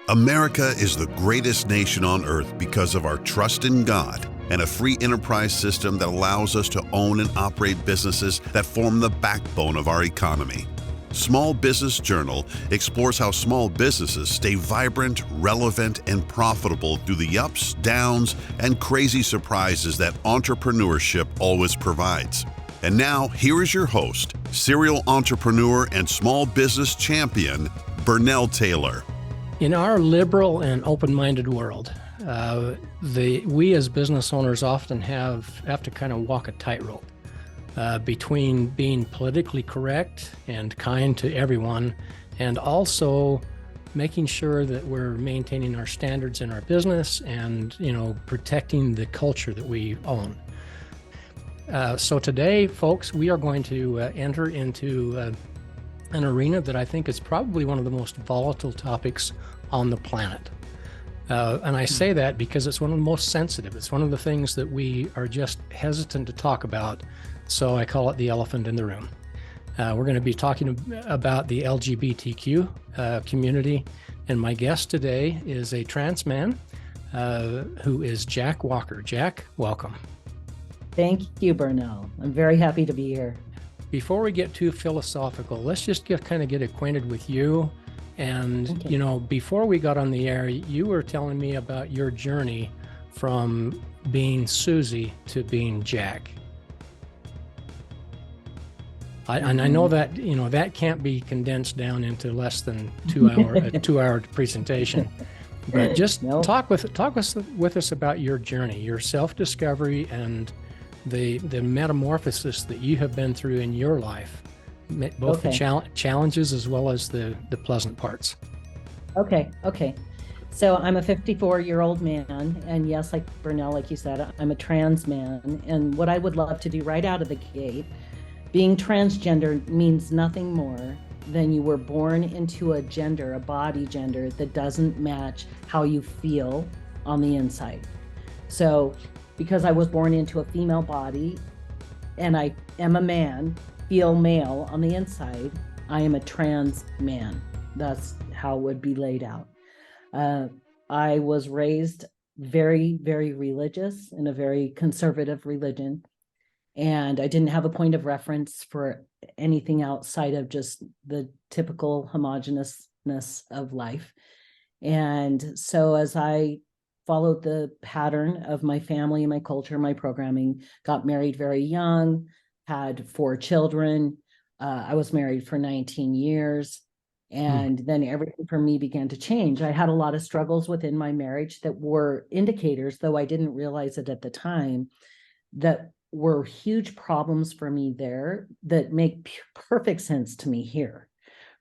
America is the greatest nation on earth because of our trust in God and a free enterprise system that allows us to own and operate businesses that form the backbone of our economy. Small Business Journal explores how small businesses stay vibrant, relevant, and profitable through the ups, downs, and crazy surprises that entrepreneurship always provides. And now, here is your host, serial entrepreneur and small business champion, Burnell Taylor. In our liberal and open-minded world, we as business owners often have to kind of walk a tightrope between being politically correct and kind to everyone, and also making sure that we're maintaining our standards in our business and, protecting the culture that we own. So today, folks, we are going to enter into an arena that I think is probably one of the most volatile topics on the planet. And I say that because it's one of the most sensitive. It's one of the things that we are just hesitant to talk about. So I call it the elephant in the room. We're going to be talking about the LGBTQ community. And my guest today is a trans man who is Jack Walker. Jack, welcome. Thank you, Burnell. I'm very happy to be here. Before we get too philosophical, let's just get acquainted with you. And, Okay. Before we got on the air, you were telling me about your journey from being Susie to being Jack. And I know that, that can't be condensed down into less than a 2-hour presentation. But just talk with us about your journey, your self-discovery, and the metamorphosis that you have been through in your life, both the challenges as well as the pleasant parts. Okay. So I'm a 54-year-old man, and yes, like Burnell, like you said, I'm a trans man. And what I would love to do right out of the gate, being transgender means nothing more than you were born into a body gender that doesn't match how you feel on the inside. So because I was born into a female body and I am a man, feel male on the inside, I am a trans man. That's how it would be laid out. I was raised very, very religious in a very conservative religion. And I didn't have a point of reference for anything outside of just the typical homogeneousness of life. And so as I followed the pattern of my family, my culture, my programming, got married very young, had 4 children. I was married for 19 years. And then everything for me began to change. I had a lot of struggles within my marriage that were indicators, though I didn't realize it at the time, that were huge problems for me there that make perfect sense to me here,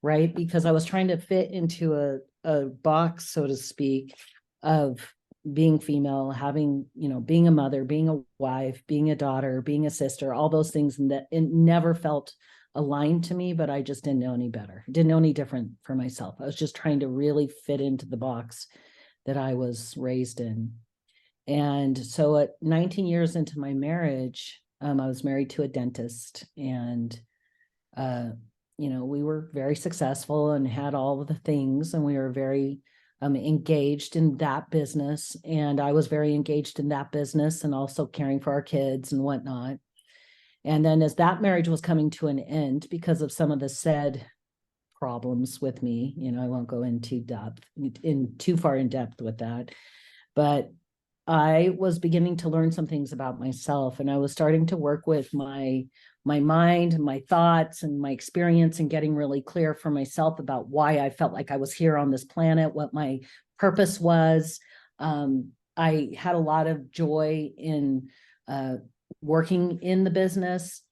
right? Because I was trying to fit into a box, so to speak, of being female, having, being a mother, being a wife, being a daughter, being a sister, all those things, and that it never felt aligned to me, but I just didn't know any better. Didn't know any different for myself. I was just trying to really fit into the box that I was raised in. And so at 19 years into my marriage, I was married to a dentist, and, we were very successful and had all of the things, and we were very engaged in that business. And I was very engaged in that business and also caring for our kids and whatnot. And then as that marriage was coming to an end because of some of the said problems with me, I won't go into too far in depth with that, but I was beginning to learn some things about myself, and I was starting to work with my mind, my thoughts, and my experience, and getting really clear for myself about why I felt like I was here on this planet, what my purpose was. I had a lot of joy in working in the business,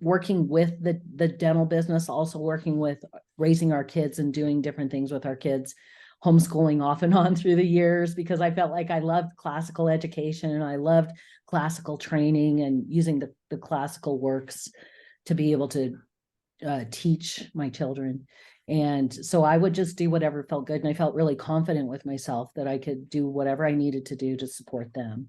working with the dental business, also working with raising our kids and doing different things with our kids, homeschooling off and on through the years, because I felt like I loved classical education and I loved classical training and using the classical works to be able to teach my children. And so I would just do whatever felt good. And I felt really confident with myself that I could do whatever I needed to do to support them.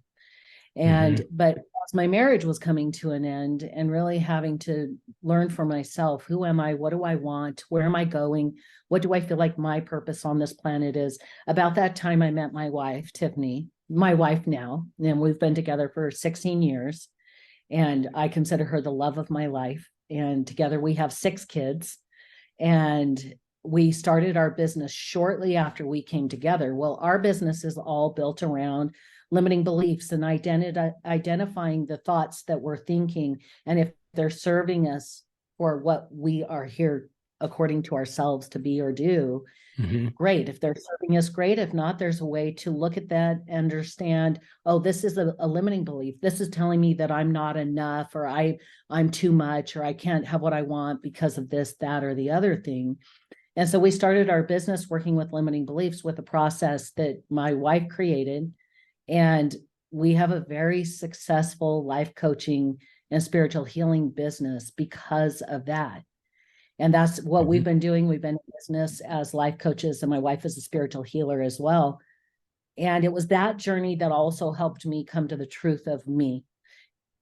And, but my marriage was coming to an end and really having to learn for myself, who am I? What do I want? Where am I going? What do I feel like my purpose on this planet is? About that time, I met my wife, Tiffany, my wife now, and we've been together for 16 years. And I consider her the love of my life. And together we have 6 kids. And we started our business shortly after we came together. Well, our business is all built around limiting beliefs and identifying the thoughts that we're thinking, and if they're serving us for what we are here according to ourselves to be or do, great. If they're serving us, great. If not, there's a way to look at that, understand, oh, this is a limiting belief. This is telling me that I'm not enough, or I'm too much, or I can't have what I want because of this, that, or the other thing. And so we started our business working with limiting beliefs with a process that my wife created. And we have a very successful life coaching and spiritual healing business because of that. And that's what we've been doing. We've been in business as life coaches, and my wife is a spiritual healer as well. And it was that journey that also helped me come to the truth of me.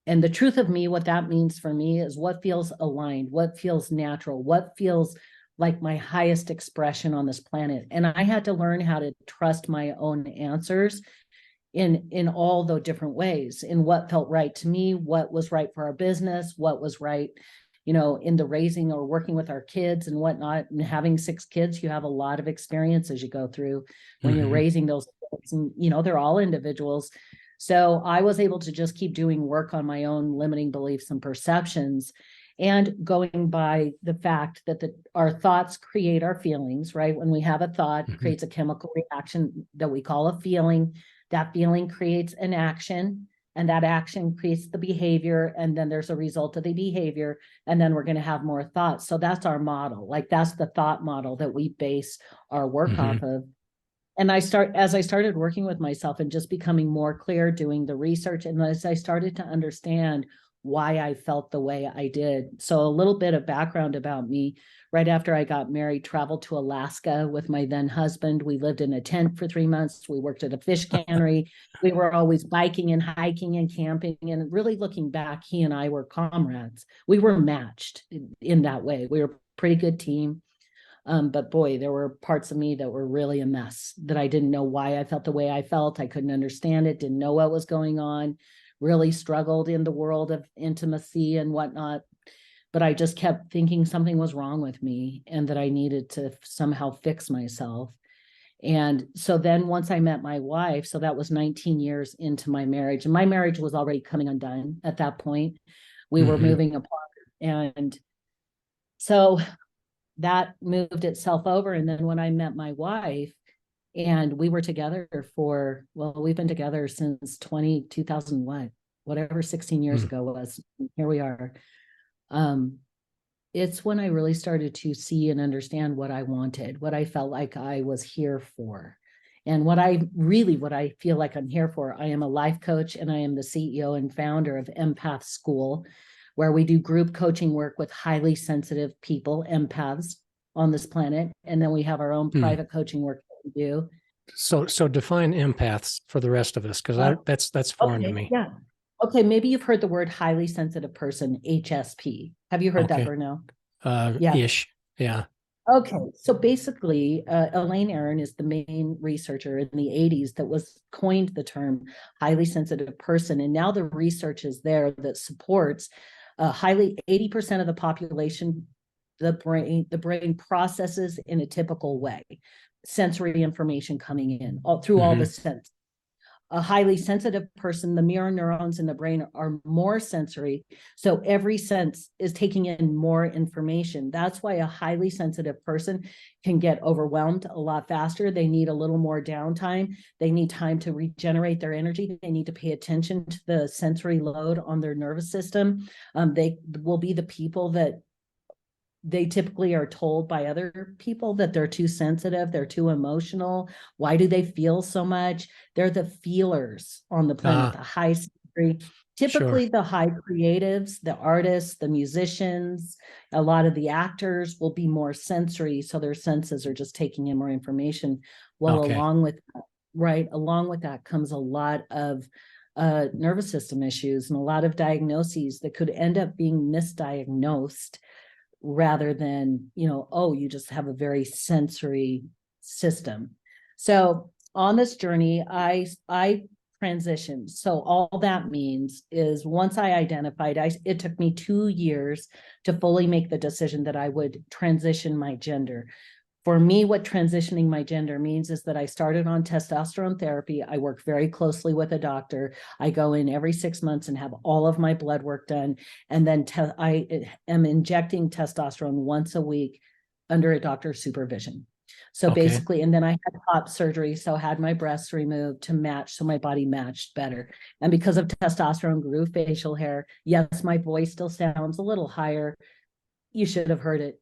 And the truth of me, what that means for me is what feels aligned, what feels natural, what feels like my highest expression on this planet. And I had to learn how to trust my own answers in all the different ways, in what felt right to me, what was right for our business, what was right, in the raising or working with our kids and whatnot. And having 6 kids, you have a lot of experience as you go through when you're raising those kids, and they're all individuals. So I was able to just keep doing work on my own limiting beliefs and perceptions, and going by the fact that our thoughts create our feelings, right? When we have a thought, it creates a chemical reaction that we call a feeling. That feeling creates an action, and that action creates the behavior. And then there's a result of the behavior. And then we're going to have more thoughts. So that's our model. Like, that's the thought model that we base our work off of. And as I started working with myself and just becoming more clear, doing the research, and as I started to understand why I felt the way I did. So a little bit of background about me. Right after I got married, traveled to Alaska with my then husband. We lived in a tent for 3 months. We worked at a fish cannery. We were always biking and hiking and camping. And really looking back, he and I were comrades. We were matched in that way. We were a pretty good team. But boy, there were parts of me that were really a mess, that I didn't know why I felt the way I felt. I couldn't understand it, didn't know what was going on, really struggled in the world of intimacy and whatnot. But I just kept thinking something was wrong with me and that I needed to somehow fix myself. And so then once I met my wife, so that was 19 years into my marriage, and my marriage was already coming undone at that point. We were moving apart. And so that moved itself over. And then when I met my wife, and we were together we've been together since 2000, whatever 16 years ago was. Here we are. It's when I really started to see and understand what I wanted, what I felt like I was here for. And what I feel like I'm here for. I am a life coach, and I am the CEO and founder of Empath School, where we do group coaching work with highly sensitive people, empaths on this planet. And then we have our own private coaching work that we do. So define empaths for the rest of us, because that's foreign to me. Yeah. Okay, maybe you've heard the word highly sensitive person, HSP. Have you heard that, Burnell? Ish. Yeah. Okay, so basically, Elaine Aron is the main researcher in the 80s that was coined the term highly sensitive person. And now the research is there that supports 80% of the population, the brain processes in a typical way, sensory information coming in through all the senses. A highly sensitive person, the mirror neurons in the brain are more sensory. So every sense is taking in more information. That's why a highly sensitive person can get overwhelmed a lot faster. They need a little more downtime. They need time to regenerate their energy. They need to pay attention to the sensory load on their nervous system. They will be the people that they typically are told by other people that they're too sensitive, they're too emotional. Why do they feel so much? They're the feelers on the planet, the high sensory. Typically, the high creatives, the artists, the musicians, a lot of the actors will be more sensory, so their senses are just taking in more information. Well, along with that comes a lot of nervous system issues and a lot of diagnoses that could end up being misdiagnosed rather than, oh, you just have a very sensory system. So on this journey, I transitioned. So all that means is once I identified, it took me 2 years to fully make the decision that I would transition my gender. For me, what transitioning my gender means is that I started on testosterone therapy. I work very closely with a doctor. I go in every 6 months and have all of my blood work done. And then I am injecting testosterone once a week under a doctor's supervision. So basically, and then I had top surgery. So I had my breasts removed to match, so my body matched better. And because of testosterone, grew facial hair. Yes, my voice still sounds a little higher. You should have heard it,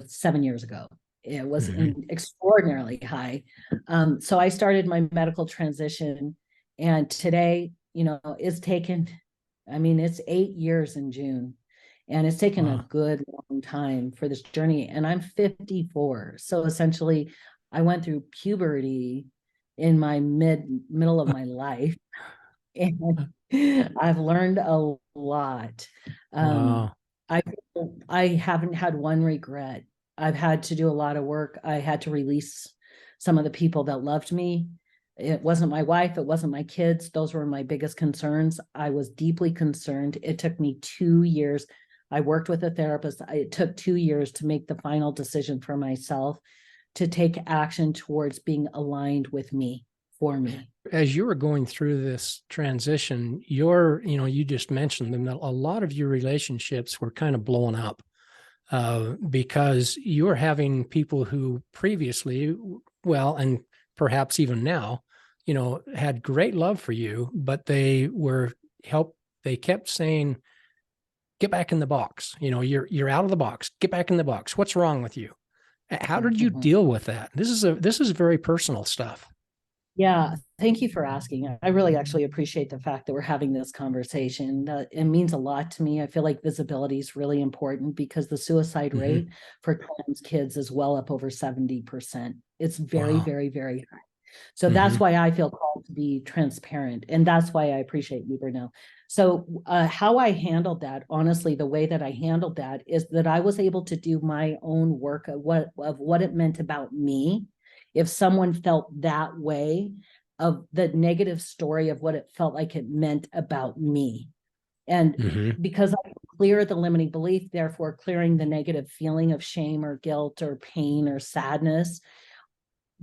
7 years ago. It was extraordinarily high. So I started my medical transition, and today, it's taken, it's 8 years in June, and it's taken a good long time for this journey. And I'm 54. So essentially, I went through puberty in my middle of my life, and I've learned a lot. I haven't had one regret. I've had to do a lot of work. I had to release some of the people that loved me. It wasn't my wife. It wasn't my kids. Those were my biggest concerns. I was deeply concerned. It took me 2 years. I worked with a therapist. It took 2 years to make the final decision for myself to take action towards being aligned with me, for me. As you were going through this transition, you just mentioned them, that a lot of your relationships were kind of blowing up. Because you're having people who previously, well, and perhaps even now, had great love for you, but they kept saying, get back in the box. You're out of the box. Get back in the box. What's wrong with you? How did you deal with that? This is very personal stuff. Yeah, thank you for asking. I really actually appreciate the fact that we're having this conversation. It means a lot to me. I feel like visibility is really important because the suicide rate for trans kids is well up over 70%. It's very, very, very high. So that's why I feel called to be transparent. And that's why I appreciate you, Brunel. So how I handled that, honestly, the way that I handled that is that I was able to do my own work of what it meant about me. If someone felt that way, of the negative story of what it felt like it meant about me. And because I clear the limiting belief, therefore clearing the negative feeling of shame or guilt or pain or sadness,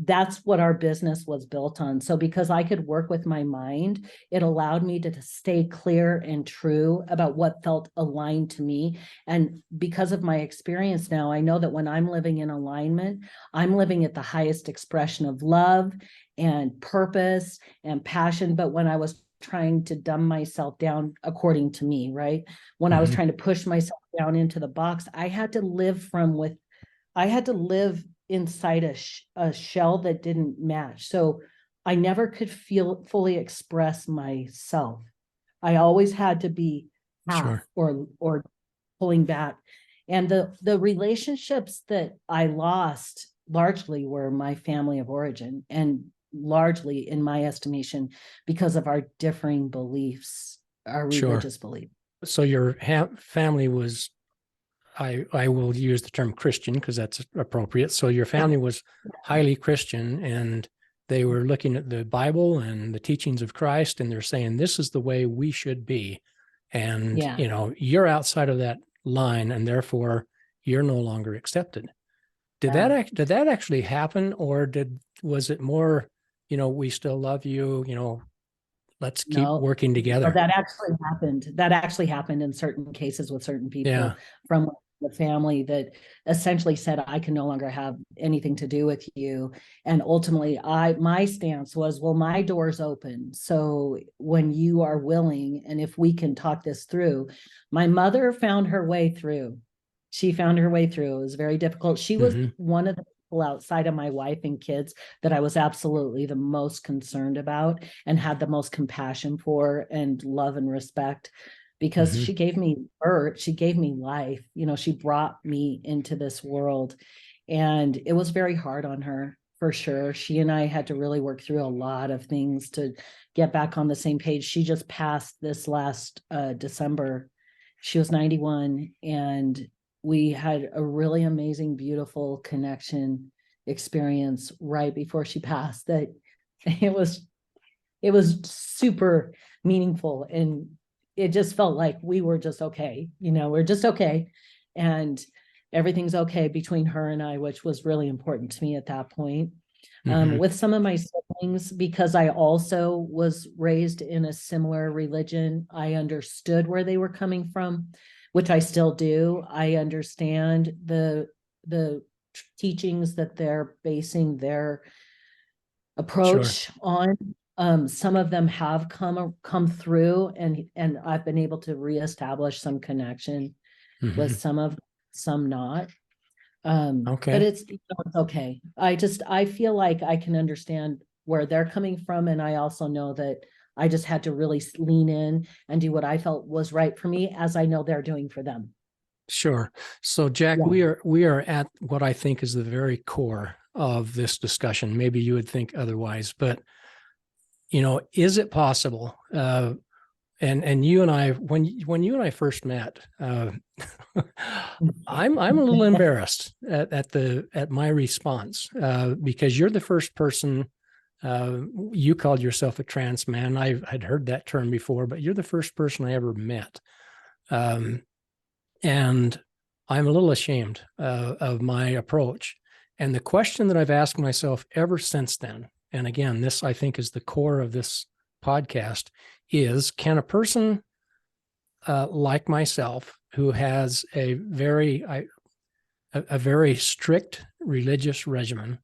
that's what our business was built on. So because I could work with my mind, it allowed me to stay clear and true about what felt aligned to me. And because of my experience now, I know that when I'm living in alignment, I'm living at the highest expression of love and purpose and passion. But when I was trying to dumb myself down, according to me, right? When I was trying to push myself down into the box, I had to live inside a shell that didn't match. So I never could fully express myself. I always had to be half or pulling back. And the relationships that I lost largely were my family of origin, and largely, in my estimation, because of our differing beliefs, our religious beliefs. So your family was, I will use the term Christian because that's appropriate. So your family was highly Christian, and they were looking at the Bible and the teachings of Christ, and they're saying, this is the way we should be. And, you're outside of that line, and therefore you're no longer accepted. Did that actually happen? Or was it more, we still love you, let's keep working together? No, that actually happened in certain cases with certain people from the family that essentially said, I can no longer have anything to do with you. And ultimately my stance was, well, my door's open. So when you are willing, and if we can talk this through, my mother found her way through. She found her way through. It was very difficult. She was one of the people outside of my wife and kids that I was absolutely the most concerned about and had the most compassion for and love and respect, because she gave me birth, she gave me life, she brought me into this world. And it was very hard on her for sure. She and I had to really work through a lot of things to get back on the same page. She just passed this last December. She was 91, and we had a really amazing, beautiful connection experience right before she passed. That it was super meaningful, and it just felt like we were just okay. We're just okay, and everything's okay between her and I, which was really important to me at that point. With some of my siblings, because I also was raised in a similar religion, I understood where they were coming from, which I still do. I understand the teachings that they're basing their approach on. Some of them have come through, and I've been able to reestablish some connection with some not. But it's okay. I feel like I can understand where they're coming from, and I also know that I just had to really lean in and do what I felt was right for me, as I know they're doing for them. Sure. So, Jack, Yeah. we are at what I think is the very core of this discussion. Maybe you would think otherwise, but is it possible? And you and I, when you and I first met, I'm a little embarrassed at my response, because you're the first person. You called yourself a trans man. I'd heard that term before, but you're the first person I ever met, and I'm a little ashamed of my approach. And the question that I've asked myself ever since then, and again, this I think is the core of this podcast, is can a person like myself, who has a very strict religious regimen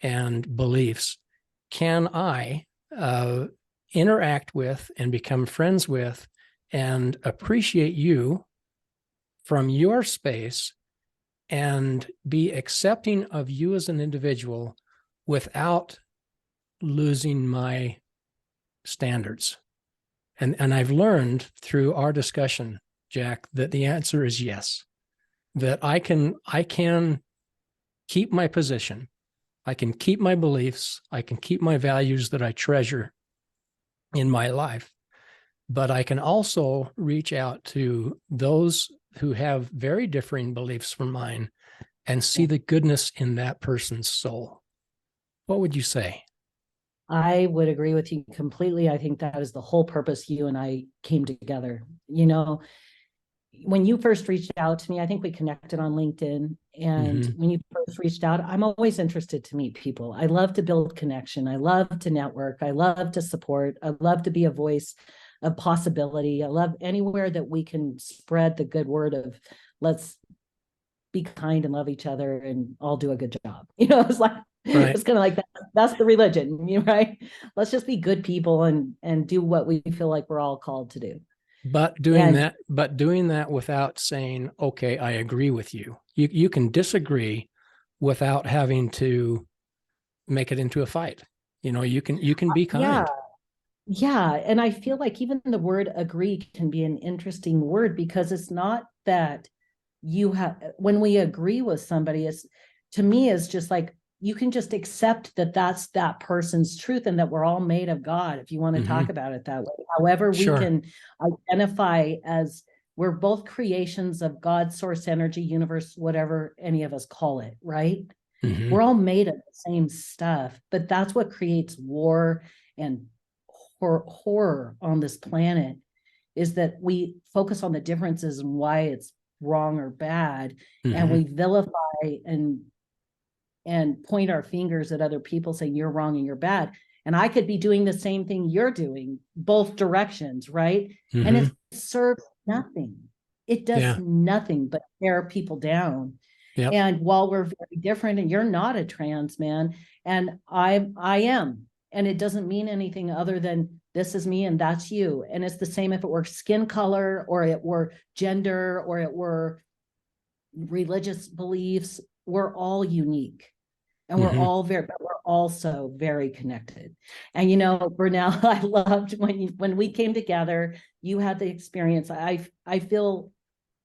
and beliefs, can I interact with and become friends with and appreciate you from your space and be accepting of you as an individual without losing my standards? And I've learned through our discussion, Jack, that the answer is yes. That I can keep my position, I can keep my beliefs, I can keep my values that I treasure in my life, but I can also reach out to those who have very differing beliefs from mine and see the goodness in that person's soul. What would you say? I would agree with you completely. I think that is the whole purpose you and I came together. When you first reached out to me, I think we connected on LinkedIn. And when you first reached out, I'm always interested to meet people. I love to build connection. I love to network. I love to support. I love to be a voice of possibility. I love anywhere that we can spread the good word of let's be kind and love each other and all do a good job. It's like, right. It's kind of like that. That's the religion, right? Let's just be good people and do what we feel like we're all called to do. But doing that without saying, okay, I agree with you. You can disagree without having to make it into a fight. You can be kind. Yeah. And I feel like even the word agree can be an interesting word, because it's not that when we agree with somebody, to me is just like, you can just accept that that's that person's truth, and that we're all made of God, if you want to talk about it that way. However, we can identify as we're both creations of God, source energy, universe, whatever any of us call it, right? We're all made of the same stuff, but that's what creates war and horror on this planet, is that we focus on the differences and why it's wrong or bad, and we vilify and point our fingers at other people saying you're wrong and you're bad. And I could be doing the same thing you're doing, both directions, right? And it serves nothing. It does nothing but tear people down. Yep. And while we're very different, and you're not a trans man, and I am, and it doesn't mean anything other than this is me and that's you. And it's the same if it were skin color, or it were gender, or it were religious beliefs. We're all unique, and we're all but we're also very connected. And Burnell, I loved when we came together. You had the experience. I feel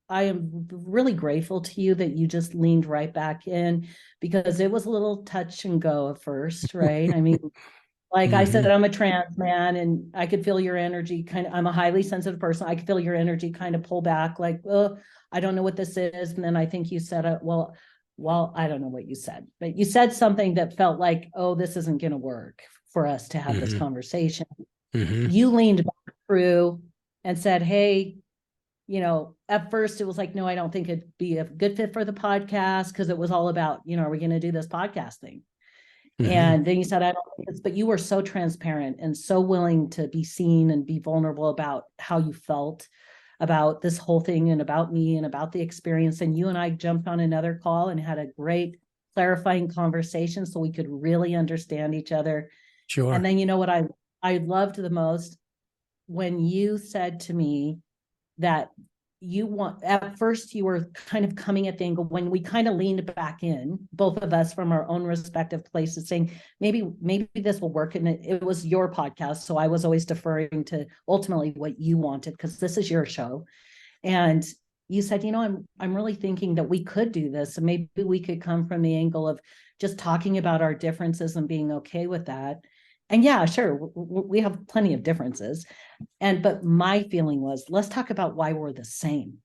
I am really grateful to you that you just leaned right back in, because it was a little touch and go at first, right? I mean, like I said, I'm a trans man, and I could feel your energy I'm a highly sensitive person. I could feel your energy kind of pull back, like, oh, I don't know what this is. And then I think you said, well, I don't know what you said, but you said something that felt like, oh, this isn't going to work for us to have this conversation. You leaned back through and said, hey, at first it was like, no, I don't think it'd be a good fit for the podcast, because it was all about, are we going to do this podcast thing? And then you said, I don't think it's, but you were so transparent and so willing to be seen and be vulnerable about how you felt about this whole thing and about me and about the experience. And you and I jumped on another call and had a great clarifying conversation so we could really understand each other. Sure. And then, what I loved the most, when you said to me that at first you were kind of coming at the angle, when we kind of leaned back in, both of us from our own respective places, saying, maybe this will work. And it was your podcast. So I was always deferring to ultimately what you wanted, because this is your show. And you said, I'm really thinking that we could do this. And maybe we could come from the angle of just talking about our differences and being okay with that. And yeah, sure, we have plenty of differences. But my feeling was, let's talk about why we're the same,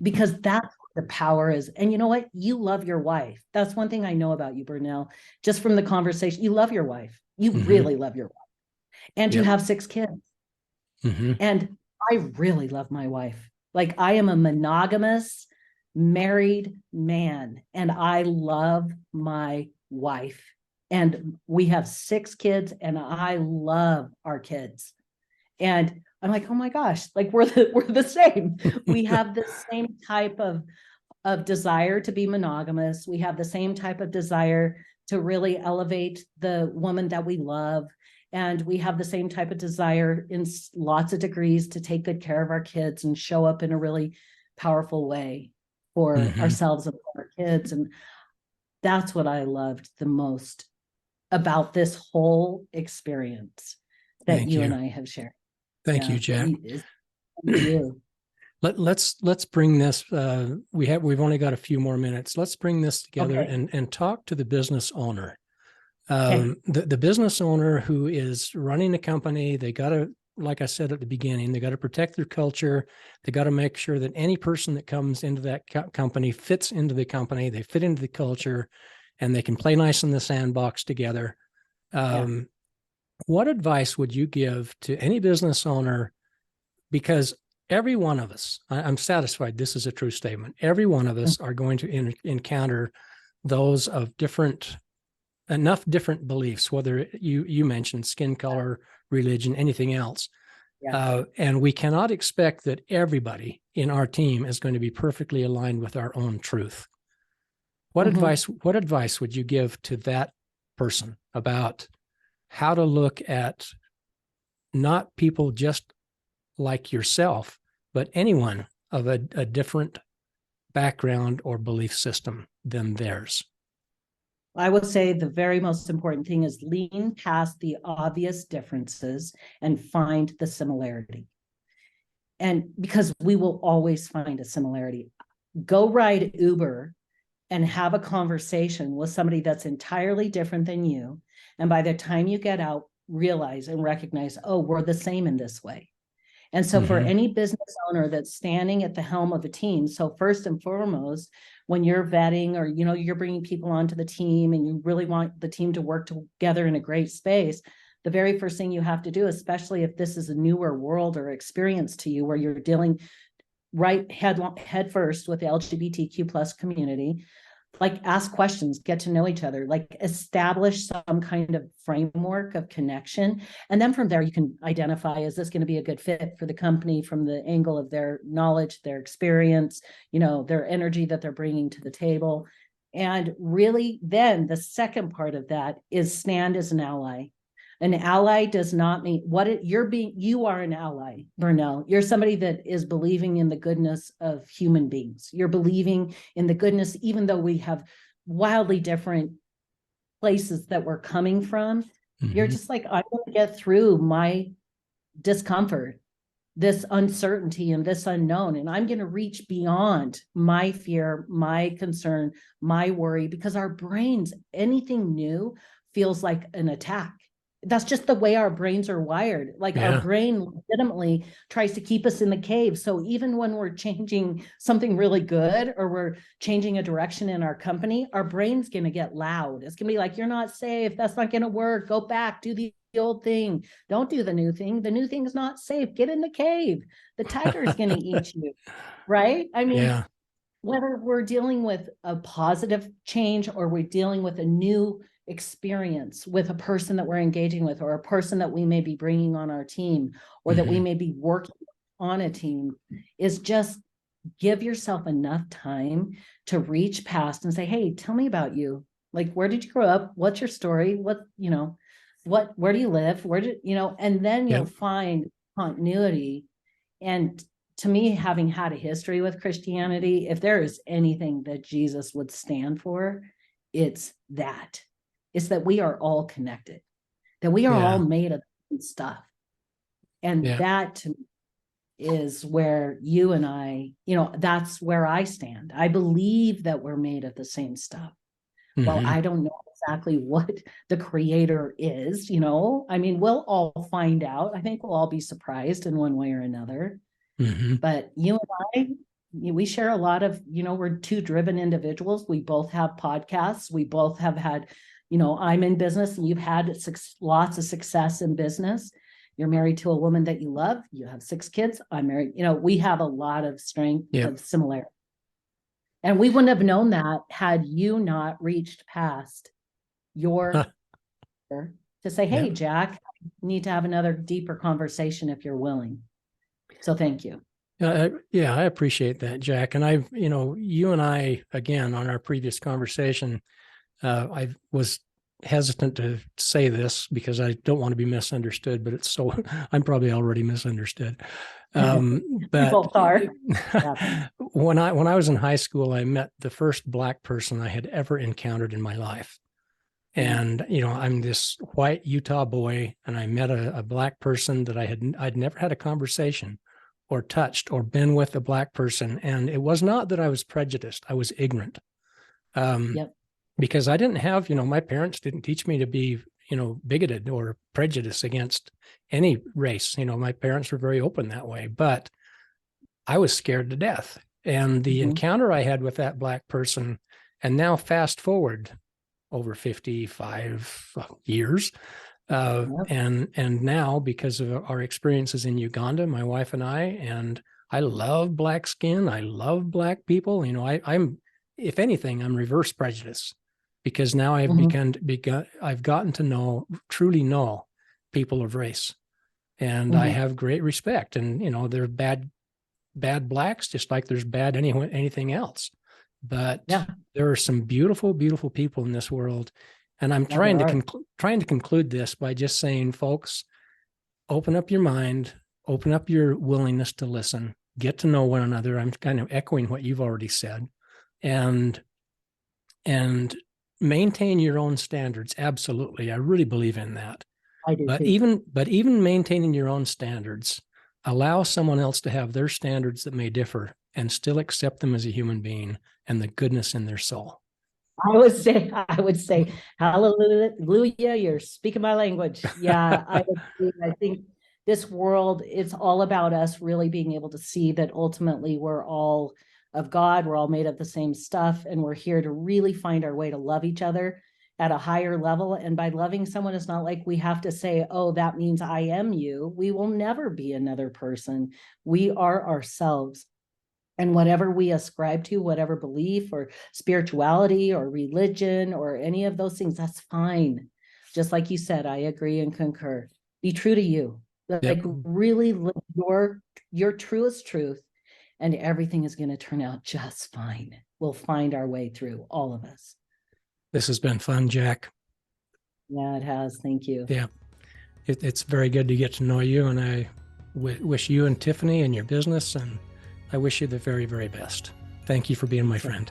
because that's what the power is. And you know what? You love your wife. That's one thing I know about you, Burnell, just from the conversation. You love your wife. You really love your wife. And you have 6 kids. And I really love my wife. Like, I am a monogamous, married man, and I love my wife. And we have 6 kids, and I love our kids. And I'm like, oh my gosh, like we're the same. We have the same type of desire to be monogamous. We have the same type of desire to really elevate the woman that we love. And we have the same type of desire in lots of degrees to take good care of our kids and show up in a really powerful way for ourselves and for our kids. And that's what I loved the most about this whole experience that you and I have shared. Thank you, Jack. Thank you. Let's bring this. We've only got a few more minutes. Let's bring this together and talk to the business owner. The business owner who is running a company. They got to, like I said at the beginning, they got to protect their culture. They got to make sure that any person that comes into that company fits into the company. They fit into the culture, and they can play nice in the sandbox together. What advice would you give to any business enough? Because every one of us, I'm satisfied this is a true statement, every one of us are going to encounter those of enough different beliefs, whether you mentioned skin color, religion, anything else. And we cannot expect that everybody in our team is going to be perfectly aligned with our own truth. What advice would you give to that person about how to look at not people just like yourself, but anyone of a different background or belief system than theirs? I would say the very most important thing is lean past the obvious differences and find the similarity. And because we will always find a similarity. Go ride Uber and have a conversation with somebody that's entirely different than you. And by the time you get out, realize and recognize, oh, we're the same in this way. And so for any business owner that's standing at the helm of a team, so first and foremost, when you're vetting or, you're bringing people onto the team and you really want the team to work together in a great space, the very first thing you have to do, especially if this is a newer world or experience to you, where you're dealing right head first with the LGBTQ plus community, like ask questions, get to know each other, like establish some kind of framework of connection. And then from there, you can identify, is this going to be a good fit for the company from the angle of their knowledge, their experience, their energy that they're bringing to the table. And really, then the second part of that is stand as an ally. An ally does not mean you are an ally, Burnell. You're somebody that is believing in the goodness of human beings. You're believing in the goodness, even though we have wildly different places that we're coming from. You're just like, I want to get through my discomfort this uncertainty and this unknown. And I'm going to reach beyond my fear, my concern, my worry, because our brains, anything new feels like an attack. That's just the way our brains are wired. Like our brain legitimately tries to keep us in the cave. So even when we're changing something really good, or we're changing a direction in our company, our brain's going to get loud. It's going to be like, you're not safe. That's not going to work. Go back, do the old thing. Don't do the new thing. The new thing's not safe. Get in the cave. The tiger's going to eat you. Right? I mean, whether we're dealing with a positive change or we're dealing with a new experience with a person that we're engaging with, or a person that we may be bringing on our team, or that we may be working on a team, is just give yourself enough time to reach past and say, hey, tell me about you. Like, where did you grow up? What's your story? Where do you live? And then you'll find continuity. And to me, having had a history with Christianity, if there is anything that Jesus would stand for, it's that. It's that we are all connected, that we are all made of stuff. And that to me is where you and I, that's where I stand. I believe that we're made of the same stuff. Well, I don't know exactly what the creator is, I mean, we'll all find out. I think we'll all be surprised in one way or another. But you and I, we share a lot of, we're two driven individuals. We both have podcasts. We both have had, I'm in business, and you've had lots of success in business. You're married to a woman that you love. You have 6 kids. I'm married. We have a lot of strength of similarity. And we wouldn't have known that had you not reached past your to say, hey, Jack, I need to have another deeper conversation if you're willing. So thank you. I appreciate that, Jack. And you and I, again, on our previous conversation, I was hesitant to say this because I don't want to be misunderstood, but I'm probably already misunderstood. But both are. when I was in high school, I met the first Black person I had ever encountered in my life. And, I'm this white Utah boy, and I met a Black person that I'd never had a conversation or touched or been with a Black person. And it was not that I was prejudiced. I was ignorant. Because I didn't have, my parents didn't teach me to be, bigoted or prejudiced against any race. My parents were very open that way, but I was scared to death. And the encounter I had with that Black person, and now fast forward over 55 years, and now because of our experiences in Uganda, my wife and I love Black skin. I love Black people. I'm, if anything, I'm reverse prejudice. Because now I've I've gotten to truly know people of race, and I have great respect. And there's bad Blacks, just like there's bad anything else. But there are some beautiful, beautiful people in this world, and I'm trying to conclude this by just saying, folks, open up your mind, open up your willingness to listen, get to know one another. I'm kind of echoing what you've already said, and maintain your own standards. Absolutely. I really believe in that. I do but too. even maintaining your own standards, allow someone else to have their standards that may differ and still accept them as a human being and the goodness in their soul. I would say, hallelujah, you're speaking my language. Yeah, I think this world, it's all about us really being able to see that ultimately we're all of God, we're all made of the same stuff, and we're here to really find our way to love each other at a higher level. And by loving someone, it's not like we have to say, oh, that means I am you. We will never be another person. We are ourselves. And whatever we ascribe to, whatever belief or spirituality or religion or any of those things, that's fine. Just like you said, I agree and concur. Be true to you. Like really live your truest truth, and everything is going to turn out just fine. We'll find our way through, all of us. This has been fun, Jack. Yeah, it has. Thank you. Yeah, it's very good to get to know you, and I wish you and Tiffany and your business, and I wish you the very, very best. Thank you for being my friend.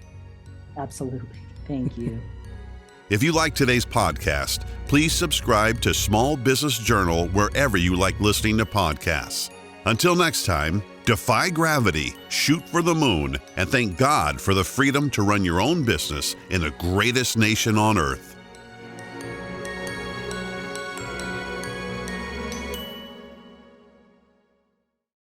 Absolutely. Thank you. If you like today's podcast, please subscribe to Small Business Journal wherever you like listening to podcasts. Until next time, defy gravity, shoot for the moon, and thank God for the freedom to run your own business in the greatest nation on earth.